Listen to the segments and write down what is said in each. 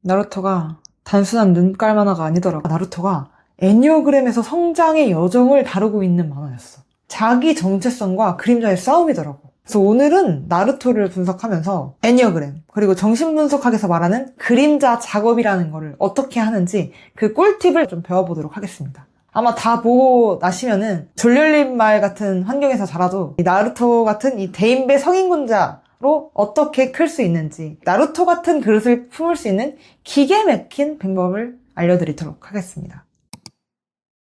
나루토가 단순한 눈깔 만화가 아니더라고. 나루토가 애니어그램에서 성장의 여정을 다루고 있는 만화였어. 자기 정체성과 그림자의 싸움이더라고. 그래서 오늘은 나루토를 분석하면서 애니어그램, 그리고 정신분석학에서 말하는 그림자 작업이라는 거를 어떻게 하는지 그 꿀팁을 좀 배워보도록 하겠습니다. 아마 다 보고 나시면은 졸렬린 말 같은 환경에서 자라도 이 나루토 같은 이 대인배 성인군자로 어떻게 클 수 있는지, 나루토 같은 그릇을 품을 수 있는 기계 막힌 방법을 알려드리도록 하겠습니다.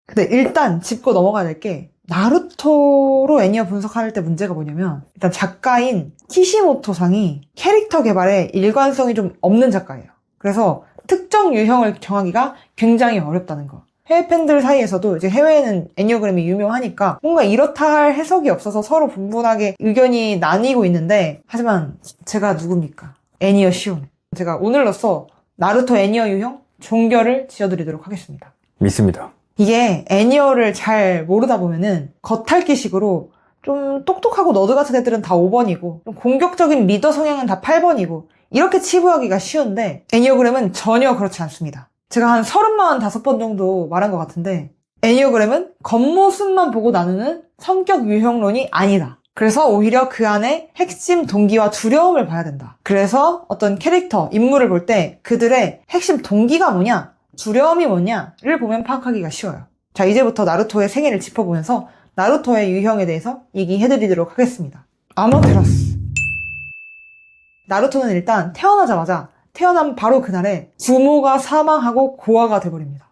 근데 일단 짚고 넘어가야 될 게, 나루토로 애니어 분석할 때 문제가 뭐냐면, 일단 작가인 키시모토상이 캐릭터 개발에 일관성이 좀 없는 작가예요. 그래서 특정 유형을 정하기가 굉장히 어렵다는 거. 해외 팬들 사이에서도 이제 해외에는 애니어그램이 유명하니까 뭔가 이렇다 할 해석이 없어서 서로 분분하게 의견이 나뉘고 있는데, 하지만 제가 누굽니까? 애니어 시온. 제가 오늘로써 나루토 애니어 유형 종결을 지어드리도록 하겠습니다. 믿습니다. 이게 애니어를 잘 모르다 보면은 겉핥기식으로 좀 똑똑하고 너드 같은 애들은 다 5번이고 좀 공격적인 리더 성향은 다 8번이고 이렇게 치부하기가 쉬운데, 애니어그램은 전혀 그렇지 않습니다. 제가 한 35번 정도 말한 것 같은데, 애니어그램은 겉모습만 보고 나누는 성격 유형론이 아니다. 그래서 오히려 그 안에 핵심 동기와 두려움을 봐야 된다. 그래서 어떤 캐릭터, 인물을 볼 때 그들의 핵심 동기가 뭐냐, 두려움이 뭐냐를 보면 파악하기가 쉬워요. 자, 이제부터 나루토의 생애를 짚어보면서 나루토의 유형에 대해서 얘기해드리도록 하겠습니다. 아마테라스. 나루토는 일단 태어나자마자 태어난 바로 그날에 부모가 사망하고 고아가 돼버립니다.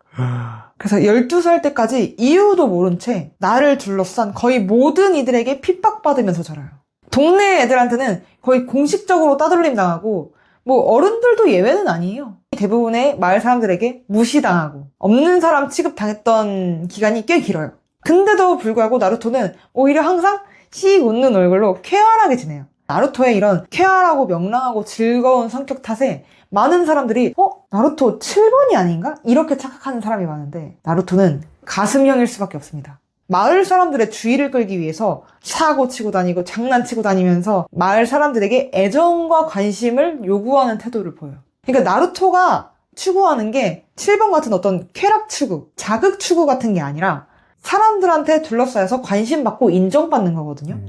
그래서 12살 때까지 이유도 모른 채 나를 둘러싼 거의 모든 이들에게 핍박받으면서 자라요. 동네 애들한테는 거의 공식적으로 따돌림 당하고, 뭐 어른들도 예외는 아니에요. 대부분의 마을 사람들에게 무시당하고 없는 사람 취급당했던 기간이 꽤 길어요. 근데도 불구하고 나루토는 오히려 항상 씩 웃는 얼굴로 쾌활하게 지내요. 나루토의 이런 쾌활하고 명랑하고 즐거운 성격 탓에 많은 사람들이 나루토 7번이 아닌가? 이렇게 착각하는 사람이 많은데, 나루토는 가슴형일 수밖에 없습니다. 마을 사람들의 주의를 끌기 위해서 사고 치고 다니고 장난치고 다니면서 마을 사람들에게 애정과 관심을 요구하는 태도를 보여요. 그러니까 나루토가 추구하는 게 7번 같은 어떤 쾌락 추구, 자극 추구 같은 게 아니라 사람들한테 둘러싸여서 관심받고 인정받는 거거든요.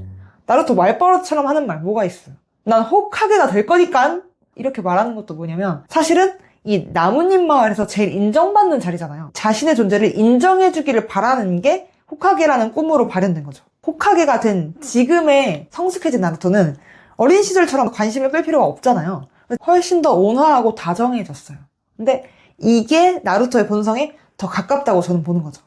나루토 말버릇처럼 하는 말 뭐가 있어요? 난 호카게가 될 거니깐? 이렇게 말하는 것도 뭐냐면, 사실은 이 나뭇잎 마을에서 제일 인정받는 자리잖아요. 자신의 존재를 인정해주기를 바라는 게 호카게라는 꿈으로 발현된 거죠. 호카게가 된 지금의 성숙해진 나루토는 어린 시절처럼 관심을 끌 필요가 없잖아요. 훨씬 더 온화하고 다정해졌어요. 근데 이게 나루토의 본성에 더 가깝다고 저는 보는 거죠.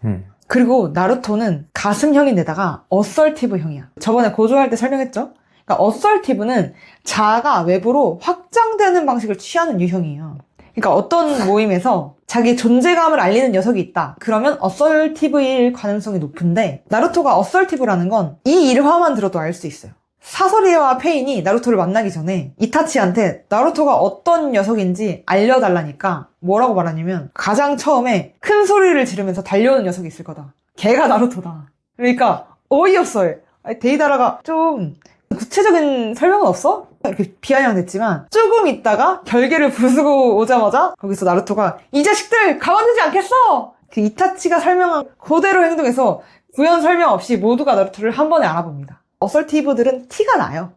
그리고 나루토는 가슴형인데다가 어설티브형이야. 저번에 고조할 때 설명했죠? 그러니까 어설티브는 자아가 외부로 확장되는 방식을 취하는 유형이에요. 그러니까 어떤 모임에서 자기 존재감을 알리는 녀석이 있다. 그러면 어설티브일 가능성이 높은데, 나루토가 어설티브라는 건 이 일화만 들어도 알 수 있어요. 사소리와 페인이 나루토를 만나기 전에 이타치한테 나루토가 어떤 녀석인지 알려달라니까 뭐라고 말하냐면, 가장 처음에 큰 소리를 지르면서 달려오는 녀석이 있을 거다. 걔가 나루토다. 그러니까 어이없어요. 데이다라가 좀 구체적인 설명은 없어? 이렇게 비아냥댔지만 조금 있다가 결계를 부수고 오자마자 거기서 나루토가 이 자식들 가만두지 않겠어! 그 이타치가 설명한 그대로 행동해서 구현 설명 없이 모두가 나루토를 한 번에 알아봅니다. 어설티브들은 티가 나요.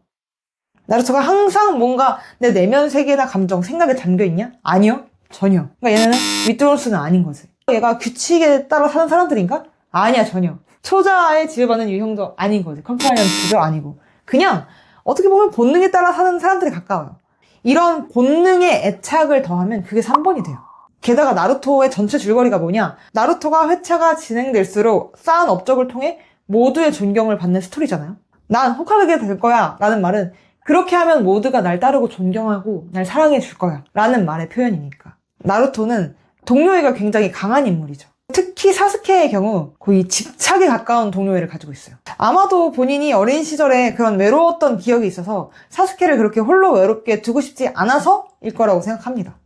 나루토가 항상 뭔가 내 내면 세계나 감정, 생각에 잠겨있냐? 아니요. 전혀. 그러니까 얘는 윗드론스는 아닌 거지. 얘가 규칙에 따라 사는 사람들인가? 아니야, 전혀. 초자아에 지배받는 유형도 아닌 거지. 컴플라이언스도 아니고. 그냥 어떻게 보면 본능에 따라 사는 사람들이 가까워요. 이런 본능의 애착을 더하면 그게 3번이 돼요. 게다가 나루토의 전체 줄거리가 뭐냐? 나루토가 회차가 진행될수록 쌓은 업적을 통해 모두의 존경을 받는 스토리잖아요. 난 호카게 될 거야 라는 말은 그렇게 하면 모두가 날 따르고 존경하고 날 사랑해 줄 거야 라는 말의 표현이니까. 나루토는 동료애가 굉장히 강한 인물이죠. 특히 사스케의 경우 거의 집착에 가까운 동료애를 가지고 있어요. 아마도 본인이 어린 시절에 그런 외로웠던 기억이 있어서 사스케를 그렇게 홀로 외롭게 두고 싶지 않아서일 거라고 생각합니다.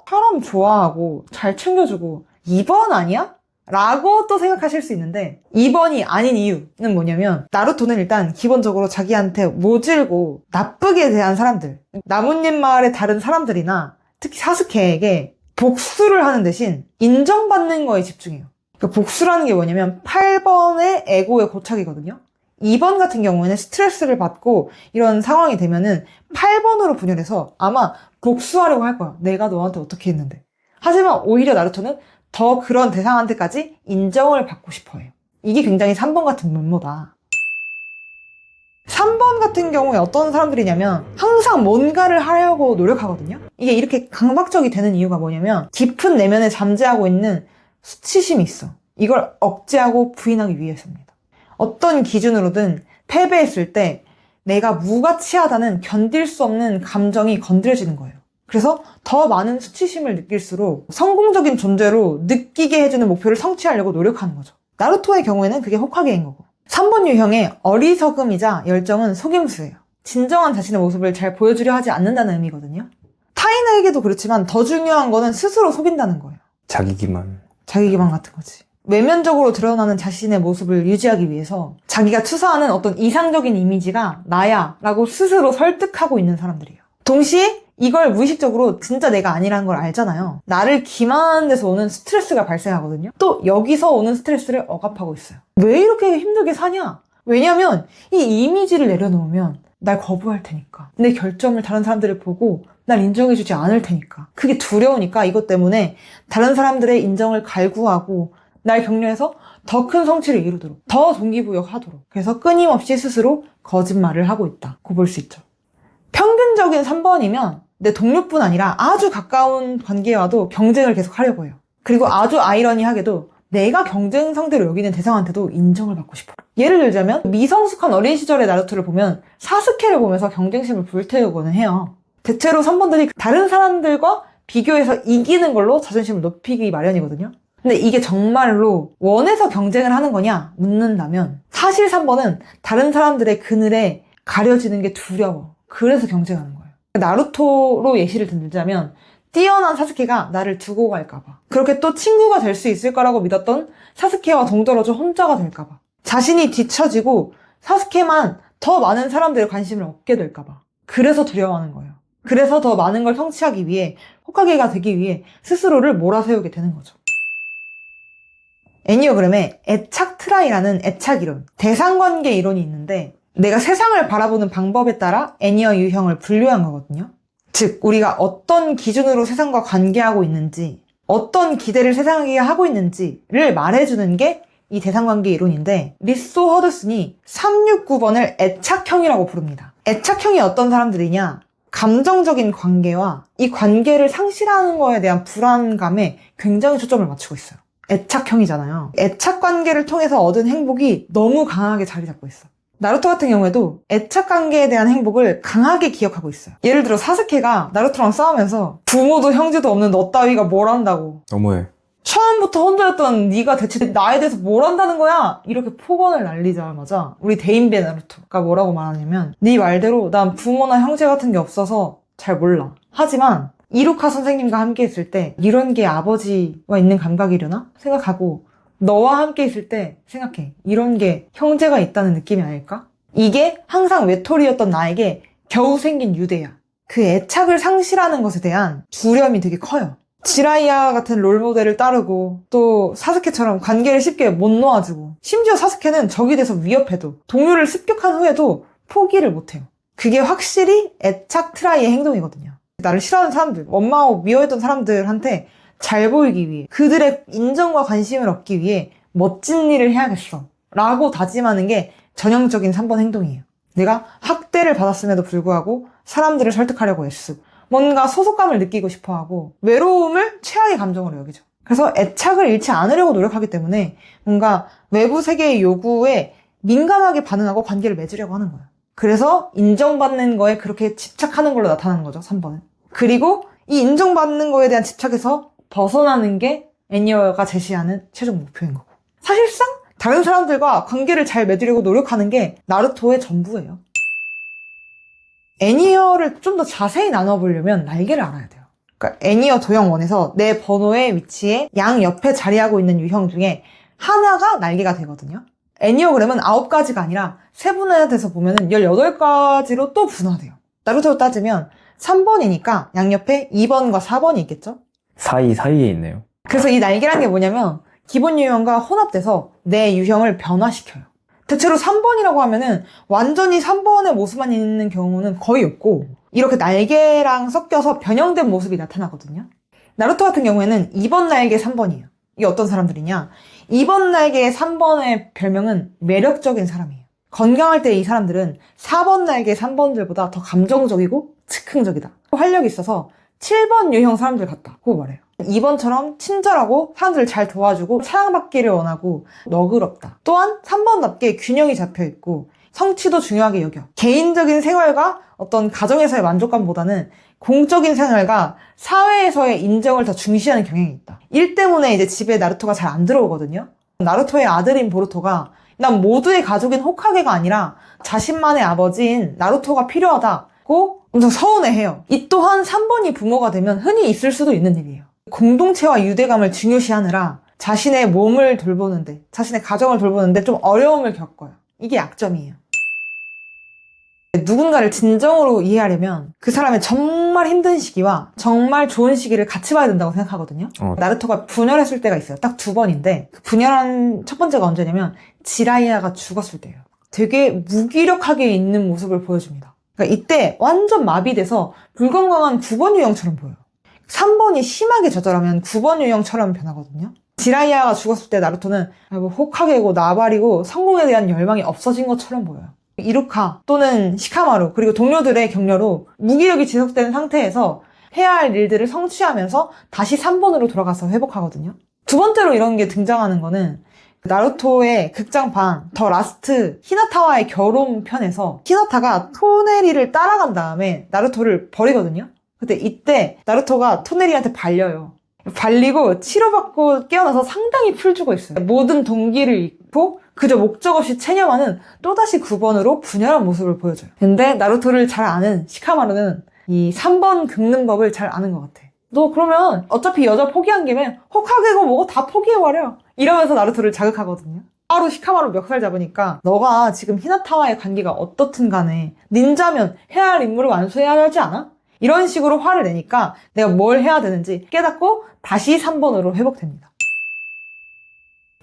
사람 좋아하고 잘 챙겨주고 2번 아니야? 라고 또 생각하실 수 있는데, 2번이 아닌 이유는 뭐냐면, 나루토는 일단 기본적으로 자기한테 모질고 나쁘게 대한 사람들, 나뭇잎 마을의 다른 사람들이나 특히 사스케에게 복수를 하는 대신 인정받는 거에 집중해요. 그러니까 복수라는 게 뭐냐면 8번의 에고의 고착이거든요. 2번 같은 경우에는 스트레스를 받고 이런 상황이 되면은 8번으로 분열해서 아마 복수하려고 할 거야. 내가 너한테 어떻게 했는데. 하지만 오히려 나루토는 더 그런 대상한테까지 인정을 받고 싶어 해요. 이게 굉장히 3번 같은 면모다. 3번 같은 경우에 어떤 사람들이냐면 항상 뭔가를 하려고 노력하거든요. 이게 이렇게 강박적이 되는 이유가 뭐냐면 깊은 내면에 잠재하고 있는 수치심이 있어. 이걸 억제하고 부인하기 위해서입니다. 어떤 기준으로든 패배했을 때 내가 무가치하다는 견딜 수 없는 감정이 건드려지는 거예요. 그래서 더 많은 수치심을 느낄수록 성공적인 존재로 느끼게 해주는 목표를 성취하려고 노력하는 거죠. 나루토의 경우에는 그게 호카게인 거고. 3번 유형의 어리석음이자 열정은 속임수예요. 진정한 자신의 모습을 잘 보여주려 하지 않는다는 의미거든요. 타인에게도 그렇지만 더 중요한 거는 스스로 속인다는 거예요. 자기 기만 같은 거지. 외면적으로 드러나는 자신의 모습을 유지하기 위해서 자기가 투사하는 어떤 이상적인 이미지가 나야 라고 스스로 설득하고 있는 사람들이에요. 동시에 이걸 무의식적으로 진짜 내가 아니라는 걸 알잖아요. 나를 기만하는 데서 오는 스트레스가 발생하거든요. 또 여기서 오는 스트레스를 억압하고 있어요. 왜 이렇게 힘들게 사냐? 왜냐면 이 이미지를 내려놓으면 날 거부할 테니까. 내 결점을 다른 사람들이 보고 날 인정해주지 않을 테니까. 그게 두려우니까 이것 때문에 다른 사람들의 인정을 갈구하고 날 격려해서 더 큰 성취를 이루도록, 더 동기부여하도록. 그래서 끊임없이 스스로 거짓말을 하고 있다고 볼 수 있죠. 평균적인 3번이면 내 동료뿐 아니라 아주 가까운 관계와도 경쟁을 계속 하려고 해요. 그리고 아주 아이러니하게도 내가 경쟁 상대로 여기는 대상한테도 인정을 받고 싶어. 예를 들자면 미성숙한 어린 시절의 나루토를 보면 사스케를 보면서 경쟁심을 불태우고는 해요. 대체로 3번들이 다른 사람들과 비교해서 이기는 걸로 자존심을 높이기 마련이거든요. 근데 이게 정말로 원해서 경쟁을 하는 거냐 묻는다면 사실 3번은 다른 사람들의 그늘에 가려지는 게 두려워. 그래서 경쟁하는 거예요. 나루토로 예시를 들자면 뛰어난 사스케가 나를 두고 갈까봐, 그렇게 또 친구가 될 수 있을 거라고 믿었던 사스케와 동떨어져 혼자가 될까봐, 자신이 뒤처지고 사스케만 더 많은 사람들의 관심을 얻게 될까봐, 그래서 두려워하는 거예요. 그래서 더 많은 걸 성취하기 위해, 호카게가 되기 위해 스스로를 몰아세우게 되는 거죠. 애니어그램에 애착 트라이라는 애착 이론, 대상관계 이론이 있는데 내가 세상을 바라보는 방법에 따라 애니어 유형을 분류한 거거든요. 즉, 우리가 어떤 기준으로 세상과 관계하고 있는지, 어떤 기대를 세상에게 하고 있는지를 말해주는 게 이 대상관계 이론인데, 리소 허드슨이 369번을 애착형이라고 부릅니다. 애착형이 어떤 사람들이냐? 감정적인 관계와 이 관계를 상실하는 거에 대한 불안감에 굉장히 초점을 맞추고 있어요. 애착형이잖아요. 애착 관계를 통해서 얻은 행복이 너무 강하게 자리 잡고 있어. 나루토 같은 경우에도 애착 관계에 대한 행복을 강하게 기억하고 있어요. 예를 들어 사스케가 나루토랑 싸우면서 부모도 형제도 없는 너 따위가 뭘 안다고, 너무해. 처음부터 혼자였던 네가 대체 나에 대해서 뭘 안다는 거야? 이렇게 폭언을 날리자마자 우리 대인배 나루토가 뭐라고 말하냐면, 네 말대로 난 부모나 형제 같은 게 없어서 잘 몰라. 하지만 이루카 선생님과 함께 있을 때 이런 게 아버지와 있는 감각이려나? 생각하고 너와 함께 있을 때 생각해. 이런 게 형제가 있다는 느낌이 아닐까? 이게 항상 외톨이였던 나에게 겨우 생긴 유대야. 그 애착을 상실하는 것에 대한 두려움이 되게 커요. 지라이야 같은 롤모델을 따르고 또 사스케처럼 관계를 쉽게 못 놓아주고, 심지어 사스케는 적이 돼서 위협해도 동료를 습격한 후에도 포기를 못해요. 그게 확실히 애착 트라이의 행동이거든요. 나를 싫어하는 사람들, 원망하고 미워했던 사람들한테 잘 보이기 위해, 그들의 인정과 관심을 얻기 위해 멋진 일을 해야겠어 라고 다짐하는 게 전형적인 3번 행동이에요. 내가 학대를 받았음에도 불구하고 사람들을 설득하려고 애쓰고, 뭔가 소속감을 느끼고 싶어하고 외로움을 최악의 감정으로 여기죠. 그래서 애착을 잃지 않으려고 노력하기 때문에 뭔가 외부 세계의 요구에 민감하게 반응하고 관계를 맺으려고 하는 거예요. 그래서 인정받는 거에 그렇게 집착하는 걸로 나타나는 거죠, 3번은. 그리고 이 인정받는 거에 대한 집착에서 벗어나는 게 애니어가 제시하는 최종 목표인 거고, 사실상 다른 사람들과 관계를 잘 맺으려고 노력하는 게 나루토의 전부예요. 애니어를 좀 더 자세히 나눠보려면 날개를 알아야 돼요. 그러니까 애니어 도형 1에서 내 번호의 위치에 양 옆에 자리하고 있는 유형 중에 하나가 날개가 되거든요. 애니어그램은 9가지가 아니라 세분화돼서 보면은 18가지로 또 분화돼요. 나루토로 따지면 3번이니까 양옆에 2번과 4번이 있겠죠? 사이에 있네요. 그래서 이 날개라는 게 뭐냐면 기본 유형과 혼합돼서 내 유형을 변화시켜요. 대체로 3번이라고 하면은 완전히 3번의 모습만 있는 경우는 거의 없고 이렇게 날개랑 섞여서 변형된 모습이 나타나거든요. 나루토 같은 경우에는 2번 날개 3번이에요. 이게 어떤 사람들이냐? 2번 날개 3번의 별명은 매력적인 사람이에요. 건강할 때 이 사람들은 4번 날개 3번들보다 더 감정적이고 즉흥적이다. 활력이 있어서 7번 유형 사람들 같다고 말해요. 2번처럼 친절하고 사람들을 잘 도와주고 사랑받기를 원하고 너그럽다. 또한 3번답게 균형이 잡혀있고 성취도 중요하게 여겨. 개인적인 생활과 어떤 가정에서의 만족감보다는 공적인 생활과 사회에서의 인정을 더 중시하는 경향이 있다. 일 때문에 이제 집에 나루토가 잘 안 들어오거든요. 나루토의 아들인 보루토가 난 모두의 가족인 호카게가 아니라 자신만의 아버지인 나루토가 필요하다고 엄청 서운해해요. 이 또한 3번이 부모가 되면 흔히 있을 수도 있는 일이에요. 공동체와 유대감을 중요시하느라 자신의 몸을 돌보는데, 자신의 가정을 돌보는데 좀 어려움을 겪어요. 이게 약점이에요. 누군가를 진정으로 이해하려면 그 사람의 정말 힘든 시기와 정말 좋은 시기를 같이 봐야 된다고 생각하거든요. 나루토가 분열했을 때가 있어요. 딱 2번인데 그 분열한 첫 번째가 언제냐면 지라이아가 죽었을 때예요. 되게 무기력하게 있는 모습을 보여줍니다. 그러니까 이때 완전 마비돼서 불건강한 9번 유형처럼 보여요. 3번이 심하게 좌절하면 9번 유형처럼 변하거든요. 지라이아가 죽었을 때 나루토는 호카게고 나발이고 성공에 대한 열망이 없어진 것처럼 보여요. 이루카 또는 시카마루 그리고 동료들의 격려로 무기력이 지속되는 상태에서 해야 할 일들을 성취하면서 다시 3번으로 돌아가서 회복하거든요. 두 번째로 이런 게 등장하는 거는 나루토의 극장판 더 라스트 히나타와의 결혼 편에서 히나타가 토네리를 따라간 다음에 나루토를 버리거든요. 근데 이때 나루토가 토네리한테 발려요. 발리고 치료받고 깨어나서 상당히 풀주고 있어요. 모든 동기를 잃고 그저 목적 없이 체념하는 또다시 9번으로 분열한 모습을 보여줘요. 근데 나루토를 잘 아는 시카마루는 이 3번 긁는 법을 잘 아는 것 같아. 너 그러면 어차피 여자 포기한 김에 호카게고 뭐고 다 포기해버려. 이러면서 나루토를 자극하거든요. 바로 시카마루 멱살 잡으니까 너가 지금 히나타와의 관계가 어떻든 간에 닌자면 해야 할 임무를 완수해야 하지 않아? 이런 식으로 화를 내니까 내가 뭘 해야 되는지 깨닫고 다시 3번으로 회복됩니다.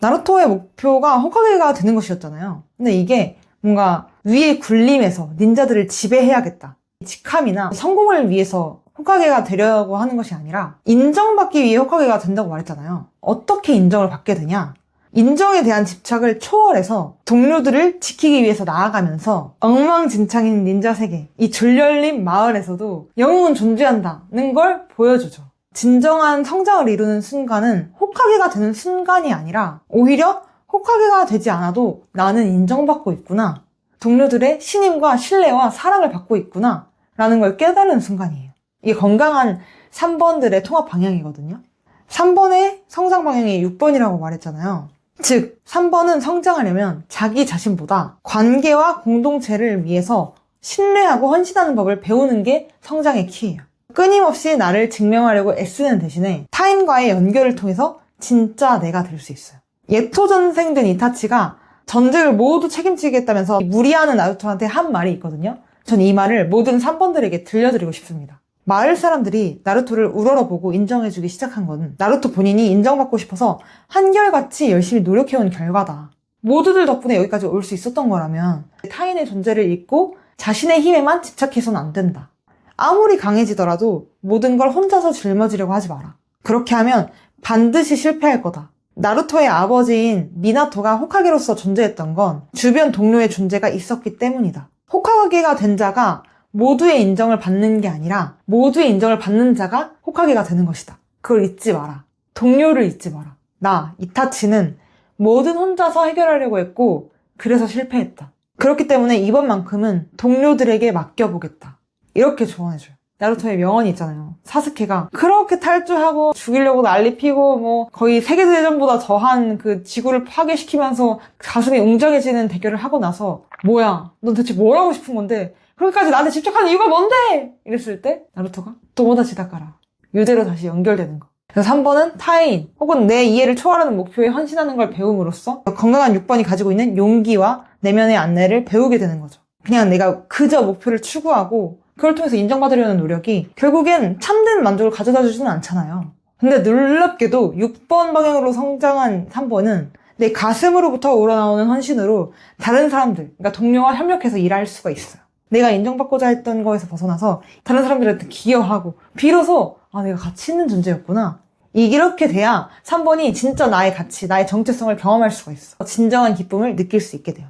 나루토의 목표가 호카게가 되는 것이었잖아요. 근데 이게 뭔가 위의 굴림에서 닌자들을 지배해야겠다. 직함이나 성공을 위해서 호카게가 되려고 하는 것이 아니라 인정받기 위해 호카게가 된다고 말했잖아요. 어떻게 인정을 받게 되냐? 인정에 대한 집착을 초월해서 동료들을 지키기 위해서 나아가면서 엉망진창인 닌자 세계, 이 졸렬린 마을에서도 영웅은 존재한다는 걸 보여주죠. 진정한 성장을 이루는 순간은 호카게가 되는 순간이 아니라 오히려 호카게가 되지 않아도 나는 인정받고 있구나. 동료들의 신임과 신뢰와 사랑을 받고 있구나. 라는 걸 깨달은 순간이에요. 이게 건강한 3번들의 통합 방향이거든요. 3번의 성장 방향이 6번이라고 말했잖아요. 즉 3번은 성장하려면 자기 자신보다 관계와 공동체를 위해서 신뢰하고 헌신하는 법을 배우는 게 성장의 키예요. 끊임없이 나를 증명하려고 애쓰는 대신에 타인과의 연결을 통해서 진짜 내가 될 수 있어요. 예토전생된 이타치가 전쟁을 모두 책임지겠다면서 무리하는 나루토한테 한 말이 있거든요. 전 이 말을 모든 3번들에게 들려드리고 싶습니다. 마을 사람들이 나루토를 우러러보고 인정해주기 시작한 건 나루토 본인이 인정받고 싶어서 한결같이 열심히 노력해온 결과다. 모두들 덕분에 여기까지 올 수 있었던 거라면 타인의 존재를 잊고 자신의 힘에만 집착해서는 안 된다. 아무리 강해지더라도 모든 걸 혼자서 짊어지려고 하지 마라. 그렇게 하면 반드시 실패할 거다. 나루토의 아버지인 미나토가 호카게로서 존재했던 건 주변 동료의 존재가 있었기 때문이다. 호카게가 된 자가 모두의 인정을 받는 게 아니라 모두의 인정을 받는 자가 호카게가 되는 것이다. 그걸 잊지 마라. 동료를 잊지 마라. 나, 이타치는 뭐든 혼자서 해결하려고 했고 그래서 실패했다. 그렇기 때문에 이번만큼은 동료들에게 맡겨보겠다. 이렇게 조언해줘요. 나루토의 명언이 있잖아요. 사스케가 그렇게 탈주하고 죽이려고 난리 피고 뭐 거의 세계대전보다 더한 그 지구를 파괴시키면서 가슴이 웅장해지는 대결을 하고 나서 뭐야, 넌 대체 뭘 하고 싶은 건데 그렇게까지 나한테 집착하는 이유가 뭔데? 이랬을 때 나루토가 또모다치 다카라 유대로 다시 연결되는 거. 그래서 3번은 타인 혹은 내 이해를 초월하는 목표에 헌신하는 걸 배움으로써 건강한 6번이 가지고 있는 용기와 내면의 안내를 배우게 되는 거죠. 그냥 내가 그저 목표를 추구하고 그걸 통해서 인정받으려는 노력이 결국엔 참된 만족을 가져다 주지는 않잖아요. 근데 놀랍게도 6번 방향으로 성장한 3번은 내 가슴으로부터 우러나오는 헌신으로 다른 사람들, 그러니까 동료와 협력해서 일할 수가 있어요. 내가 인정받고자 했던 거에서 벗어나서 다른 사람들한테 기여하고 비로소 내가 가치 있는 존재였구나. 이렇게 돼야 3번이 진짜 나의 가치, 나의 정체성을 경험할 수가 있어. 진정한 기쁨을 느낄 수 있게 돼요.